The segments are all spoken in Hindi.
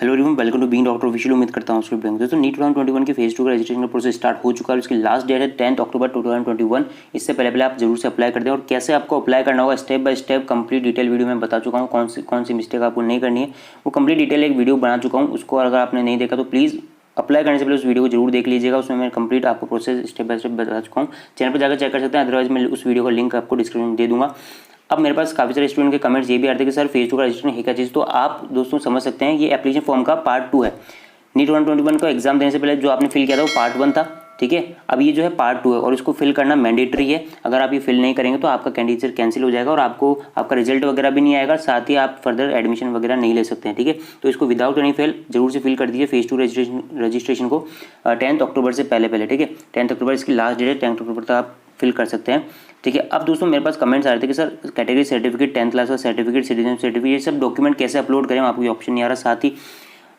Hello everyone, welcome to Being Doctor Official. उम्मीद करता हूँ आप दोस्तों नीट 2021 के फेज 2 का रजिस्ट्रेशन का प्रोसेस स्टार्ट हो चुका है। उसकी लास्ट डेट है 10 अक्टूबर 2021। इससे पहले आप जरूर से अप्लाई कर दें और कैसे आपको अप्लाई करना होगा step by step complete detail video में बता चुका हूँ। कौन सी मिस्टेक आपको नहीं करनी है वो कंप्लीट डिटेल एक वीडियो बना चुका हूँ। उसको अगर आपने नहीं देखा तो प्लीज़ अप्लाई करने से पहले उस वीडियो को जरूर देख लीजिएगा। उसमें मैं कंप्लीट आपको प्रोसेस स्टेप बाय स्टेप बता चुका हूँ। चैनल पर जाकर चेक कर सकते हैं, अदरवाइज मैं उस वीडियो का लिंक आपको डिस्क्रिप्शन में दे दूंगा। अब मेरे पास काफ़ी सारे स्टूडेंट के कमेंट्स ये भी आते हैं कि सर फेज 2 का रजिस्ट्रेशन है क्या चीज़। तो आप दोस्तों समझ सकते हैं ये एप्लीकेशन फॉर्म का पार्ट 2 है। नीट 2021 का एग्जाम देने से पहले जो आपने फिल किया था वो पार्ट 1 था, ठीक है। अब ये जो है पार्ट 2 है और इसको फिल करना मैंडेटरी है। अगर आप ये फिल नहीं करेंगे तो आपका कैंडिडेट कैंसिल हो जाएगा और आपको आपका रिजल्ट वगैरह भी नहीं आएगा, साथ ही आप फर्दर एडमिशन वगैरह नहीं ले सकते हैं, ठीक है। तो इसको विदाउट एनी फेल जरूर से फिल कर दीजिए फेज 2 रजिस्ट्रेशन को 10 अक्टूबर से पहले, ठीक है। 10 अक्टूबर इसकी लास्ट डेट है, 10 अक्टूबर तक आप फिल कर सकते हैं, ठीक है। अब दोस्तों मेरे पास कमेंट्स आ रहे थे कि sir category certificate, 10th class का सर्टिफिकेट, सिटीजन सर्टिफिकेट, ये सब डॉक्यूमेंट कैसे अपलोड करें, आपको ये ऑप्शन नहीं आ रहा। साथ ही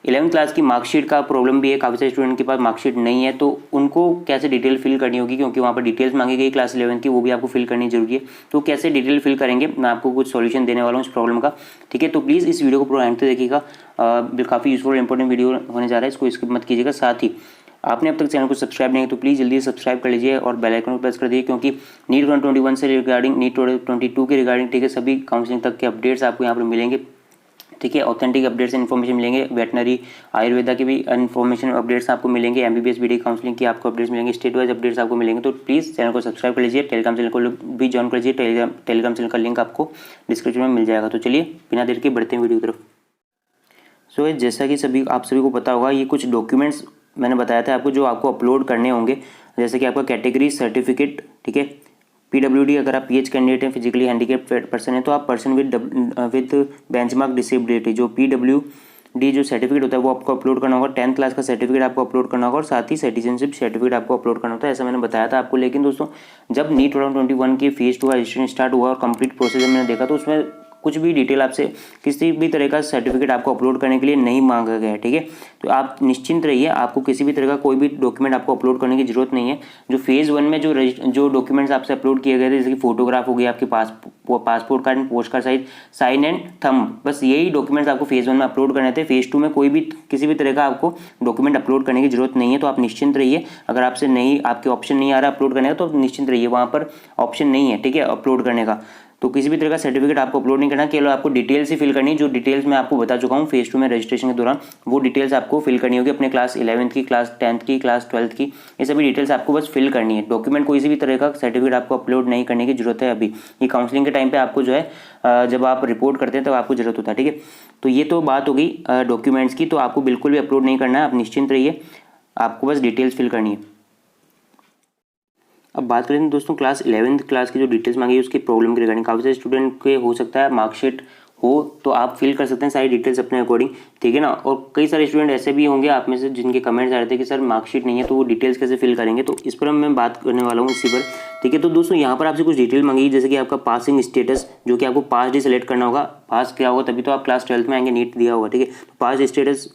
11th क्लास की मार्कशीट का प्रॉब्लम भी है, काफ़ी सारे स्टूडेंट के पास मार्कशीट नहीं है, तो उनको कैसे डिटेल फिल करनी होगी, क्योंकि वहाँ पर डिटेल्स मांगी गई क्लास 11th की, वो भी आपको फिल करनी जरूरी है। तो कैसे डिटेल फिल करेंगे मैं आपको कुछ सॉल्यूशन देने वाला हूँ इस प्रॉब्लम का, ठीक है। तो प्लीज़ इस वीडियो को पूरा एंड तक देखिएगा, काफ़ी यूजफुल इंपॉर्टेंट वीडियो होने जा रहा है, इसको स्किप मत कीजिएगा। साथ ही आपने अब तक चैनल को सब्सक्राइब नहीं है तो प्लीज़ जल्दी से सब्सक्राइब कर लीजिए और बेल आइकन को प्रेस कर दीजिए, क्योंकि नीट 2021 से रिगार्डिंग, नीट 2022 के रिगार्डिंग, ठीक है, सभी काउंसलिंग तक के अपडेट्स आपको यहाँ पर मिलेंगे, ठीक है। ऑथेंटिक अपडेट्स इन्फॉर्मेशन मिलेंगे, वेटनरी आयुर्वेदा की भी इन्फॉर्मेशन अपडेट्स आपको मिलेंगे, एमबीबीएस बीडी काउंसलिंग की आपको अपडेट्स मिलेंगे, स्टेट वाइज अपडेट्स आपको मिलेंगे। तो प्लीज़ चैनल को सब्सक्राइब कर लीजिए, टेलीग्राम चैनल को भी ज्वाइन कर लीजिए, टेलीग्राम चैनल का लिंक आपको डिस्क्रिप्शन में मिल जाएगा। तो चलिए बिना देर के बढ़ते हैं वीडियो की तरफ। सो जैसा कि आप सभी को पता होगा, ये कुछ डॉक्यूमेंट्स मैंने बताया था आपको जो आपको अपलोड करने होंगे, जैसे कि आपका कैटेगरी सर्टिफिकेट, ठीक है। पीडब्ल्यूडी, अगर आप पीएच कैंडिडेट हैं, फिजिकली हैंडीकैप्ड पर्सन है, तो आप पर्सन विद बेंचमार्क डिसेबिलिटी, जो पीडब्ल्यूडी जो सर्टिफिकेट होता है वो आपको अपलोड करना होगा। 10th क्लास का सर्टिफिकेट आपको अपलोड करना होगा और साथ ही सिटीजनशिप सर्टिफिकेट आपको अपलोड करना होता है, ऐसा मैंने बताया था आपको। लेकिन दोस्तों जब नीट 2021 की फेज 2 का रजिस्ट्रेशन स्टार्ट हुआ और कंप्लीट प्रोसेस मैंने देखा तो उसमें कुछ भी डिटेल आपसे किसी भी तरह का सर्टिफिकेट आपको अपलोड करने के लिए नहीं मांगा गया है, ठीक है। तो आप निश्चिंत रहिए, आपको किसी भी तरह का कोई भी डॉक्यूमेंट आपको अपलोड करने की जरूरत नहीं है। जो फेज़ 1 में जो डॉक्यूमेंट्स आपसे अपलोड किए गए थे, जैसे कि फोटोग्राफ हो गया, आपके passport card, post card size, sign and thumb, बस यही डॉक्यूमेंट्स आपको फेज़ 1 में अपलोड करने थे। फेज़ 2 में कोई भी किसी भी तरह का आपको डॉक्यूमेंट अपलोड करने की जरूरत नहीं है। तो आप निश्चिंत रहिए, अगर आपसे नहीं, आपके ऑप्शन नहीं आ रहा अपलोड करने का, तो निश्चिंत रहिए, वहाँ पर ऑप्शन नहीं है, ठीक है, अपलोड करने का। तो किसी भी तरह का सर्टिफिकेट आपको अपलोड नहीं करना, केवल आपको डिटेल्स ही फिल करनी है। जो डिटेल्स मैं आपको बता चुका हूँ फेज 2 में रजिस्ट्रेशन के दौरान, वो डिटेल्स आपको फिल करनी होगी, अपने क्लास 11th की, क्लास 10th की, क्लास 12th की, ये सभी डिटेल्स आपको बस फिल करनी है। डॉक्यूमेंट कोई भी तरह का सर्टिफिकेट आपको अपलोड नहीं करने की जरूरत है अभी। ये काउंसलिंग के टाइम पे आपको जो है जब आप रिपोर्ट करते हैं तब आपको जरूरत होता है, ठीक है। तो ये तो बात हो गई डॉक्यूमेंट्स की, तो आपको बिल्कुल भी अपलोड नहीं करना है, आप निश्चिंत रहिए, आपको बस डिटेल्स फिल करनी है। अब बात करें दोस्तों क्लास 11th क्लास की जो डिटेल्स मांगी है उसकी प्रॉब्लम के रिगार्डिंग, काफ़ी सारे स्टूडेंट के हो सकता है मार्कशीट हो तो आप फिल कर सकते हैं सारी डिटेल्स अपने अकॉर्डिंग, ठीक है ना। और कई सारे स्टूडेंट ऐसे भी होंगे आप में से जिनके कमेंट्स आ रहे थे कि सर मार्कशीट नहीं है तो वो डिटेल्स कैसे फिल करेंगे, तो इस पर मैं बात करने वाला हूँ इसी पर, ठीक है। तो दोस्तों यहाँ पर आपसे कुछ डिटेल मांगी, जैसे कि आपका पासिंग स्टेटस, जो कि आपको पास डे सेलेक्ट करना होगा। पास क्या होगा तभी तो आप क्लास 12th में आएंगे, नीट दिया होगा, ठीक है। तो पास स्टेटस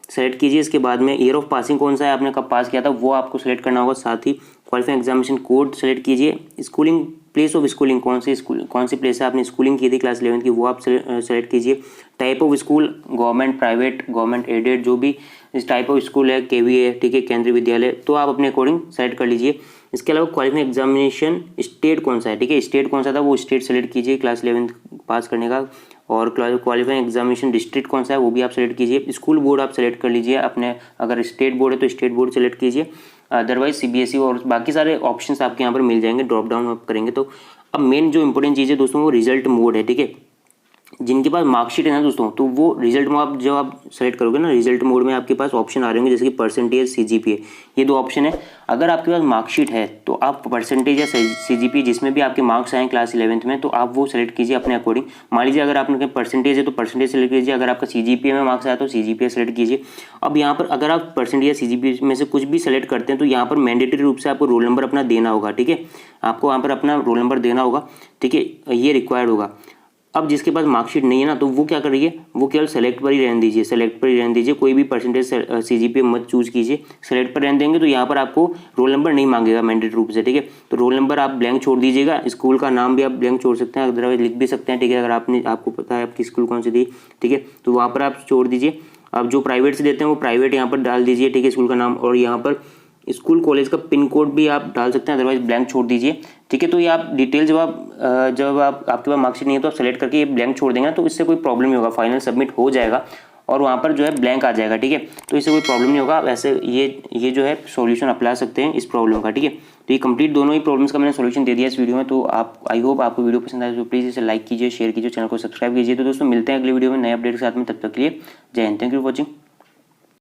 सेलेक्ट कीजिए। इसके बाद में ईयर ऑफ पासिंग कौन सा है, आपने कब पास किया था, वो आपको सेलेक्ट करना होगा। साथ ही क्वालिफाइंग एग्जामिनेशन कोड सेलेक्ट कीजिए। स्कूलिंग, प्लेस ऑफ स्कूलिंग, कौन सी प्लेस से आपने स्कूलिंग की थी क्लास 11th की, वो आप सेलेक्ट कीजिए। Type of school, government, private, government aided, जो भी इस टाइप ऑफ स्कूल है, केवीए, ठीक है, केंद्रीय विद्यालय, तो आप अपने अकॉर्डिंग सेलेक्ट कर लीजिए। इसके अलावा क्वालिफाइंग एग्जामिनेशन स्टेट कौन सा है, ठीक है, स्टेट कौन सा था वो स्टेट सेलेक्ट कीजिए क्लास 11th पास करने का। और क्वालिफाइंग एग्जामिनेशन डिस्ट्रिक्ट कौन सा है वो भी आप सेलेक्ट कीजिए। स्कूल बोर्ड आप सेलेक्ट कर लीजिए अपने, अगर स्टेट बोर्ड है तो स्टेट बोर्ड सेलेक्ट कीजिए, अदरवाइज सीबीएसई, और बाकी सारे ऑप्शंस आपके यहाँ पर मिल जाएंगे, ड्रॉप डाउन आप करेंगे तो। अब मेन जो इंपॉर्टेंट चीज़ है दोस्तों वो रिजल्ट मोड है, ठीक है। जिनके पास मार्कशीट है ना दोस्तों, तो वो रिजल्ट मोड आप जब आप सेलेक्ट करोगे ना, रिजल्ट मोड में आपके पास ऑप्शन आ रहे होंगे, जैसे कि परसेंटेज, सीजीपीए, ये दो ऑप्शन है। अगर आपके पास मार्कशीट है तो आप परसेंटेज या सीजीपीए जिसमें भी आपके मार्क्स आए क्लास 11th में, तो आप वो सेलेक्ट कीजिए अपने अकॉर्डिंग। मान लीजिए अगर आपके परसेंटेज है तो परसेंटेज सेलेक्ट कीजिए, अगर आपका सीजीपीए में मार्क्स आया तो सीजीपीए सेलेक्ट कीजिए। अब यहाँ पर अगर आप परसेंटेज या सीजीपीए में से कुछ भी सेलेक्ट करते हैं तो यहाँ पर मैंडेटरी रूप से आपको रोल नंबर अपना देना होगा, ठीक है। आपको वहाँ पर अपना रोल नंबर देना होगा, ठीक है, ये रिक्वायर्ड होगा। अब जिसके पास मार्कशीट नहीं है ना, तो वो क्या करिए, वो केवल सेलेक्ट पर ही रहने दीजिए, सेलेक्ट पर ही रहने दीजिए, कोई भी परसेंटेज सीजीपीए मत चूज कीजिए, सेलेक्ट पर रहने देंगे तो यहाँ पर आपको रोल नंबर नहीं मांगेगा मैंडेटरी रूप से, ठीक है। तो रोल नंबर आप ब्लैंक छोड़ दीजिएगा, स्कूल का नाम भी आप ब्लैंक छोड़ सकते हैं, अदरवाइज लिख भी सकते हैं, ठीक है, अगर आपको पता है आपकी स्कूल कौन सी थी, ठीक है, तो वहाँ पर आप छोड़ दीजिए। आप जो प्राइवेट से देते हैं वो प्राइवेट यहाँ पर डाल दीजिए, ठीक है, स्कूल का नाम, और यहाँ पर स्कूल कॉलेज का पिन कोड भी आप डाल सकते हैं, अदरवाइज ब्लैंक छोड़ दीजिए, ठीक है। तो ये आप डिटेल जब आप आपके पास मार्कशीट नहीं है तो आप सेलेक्ट करके ये ब्लैंक छोड़ देंगे, तो इससे कोई प्रॉब्लम नहीं होगा, फाइनल सबमिट हो जाएगा और वहाँ पर जो है ब्लैंक आ जाएगा, ठीक है। तो इससे कोई प्रॉब्लम नहीं होगा। वैसे ये जो है सॉल्यूशन अप्लाई सकते हैं इस प्रॉब्लम का, ठीक है। तो ये कंप्लीट दोनों ही प्रॉब्लम्स का मैंने सॉल्यूशन दे दिया इस वीडियो में। तो आप, आई होप आपको वीडियो पसंद आए तो प्लीज़ इसे लाइक कीजिए, शेयर कीजिए, चैनल को सब्सक्राइब कीजिए। तो दोस्तों मिलते हैं अगले वीडियो में नए अपडेट के साथ में, तब तक के लिए जय Hind, thank you for watching.